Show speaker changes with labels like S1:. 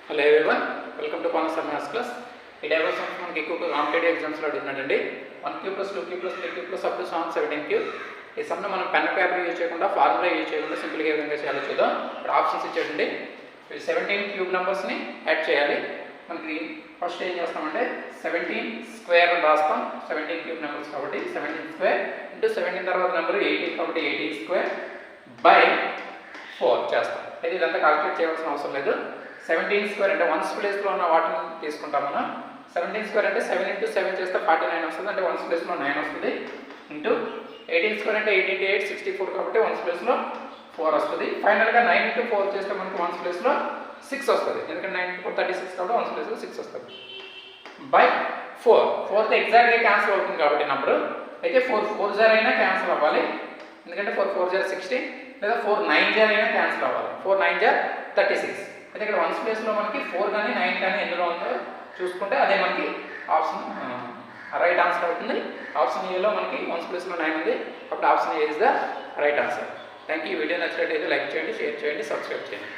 S1: Hello everyone, welcome to పానసర్ maths class. ఈ diverse sums మనకి ఎక్కువగా కాంపిటేటివ్ ఎగ్జామ్స్లో అడుగుతున్నాడండి. 1 + 2 + 3 + అప్ టు 17 ఈ సమ్ను మనం పెన్ పేపర్ యూజ్ చేయకుండా, ఫార్ములా యూజ్ చేయకుండా సింపుల్గా ఏ విధంగా చేయాలో చూద్దాం. ఇక్కడ ఆప్షన్స్ ఇచ్చాడండి. 17 క్యూబ్ నెంబర్స్ని యాడ్ చేయాలి. మనకి ఫస్ట్ ఏం చేస్తామంటే 17 స్క్వేర్ అని రాస్తాం. 17 క్యూబ్ నెంబర్స్ కాబట్టి 17 స్క్వేర్ ఇంటూ 17 తర్వాత నెంబర్ 18 కాబట్టి 18 స్క్వేర్ బై 4 చేస్తాం. అయితే ఇదంతా కాల్కులేట్ చేయాల్సిన అవసరం లేదు. 17 స్క్వేర్ అంటే వన్స్ ప్లేస్లో ఉన్న వాటిని తీసుకుంటాం మనం. 17 స్క్వేర్ అంటే 7 × 7 చేస్తే 49 వస్తుంది, అంటే వన్స్ ప్లేస్లో 9 వస్తుంది. ఇంటూ 18 స్క్వేర్ అంటే 8 × 8 64 కాబట్టి వన్స్ ప్లేస్లో 4 వస్తుంది. ఫైనల్గా 9 × 4 చేస్తే మనకు వన్స్ ప్లేస్లో 6 వస్తుంది, ఎందుకంటే 9 × 4 36 కాబట్టి వన్స్ ప్లేస్లో 6 వస్తుంది. బై 4తో ఎగ్జాక్ట్గా క్యాన్సిల్ అవుతుంది కాబట్టి నెంబరు. అయితే 4 4 అయినా క్యాన్సిల్ అవ్వాలి, ఎందుకంటే 4 4 16 లేదా 4 9 అయినా క్యాన్సిల్ అవ్వాలి. 4 9 36. అయితే ఇక్కడ వన్స్ ప్లేస్లో మనకి 4 కానీ 9 కానీ ఎందులో ఉందో చూసుకుంటే అదే మనకి ఆప్షన్ రైట్ ఆన్సర్ అవుతుంది. ఆప్షన్ ఏలో మనకి వన్స్ ప్లేస్లో 9 ఉంది, అప్పుడు option A is the right answer. Thank you. ఈ వీడియో నచ్చినట్లయితే లైక్ చేయండి, షేర్ చేయండి, సబ్స్క్రైబ్ చేయండి.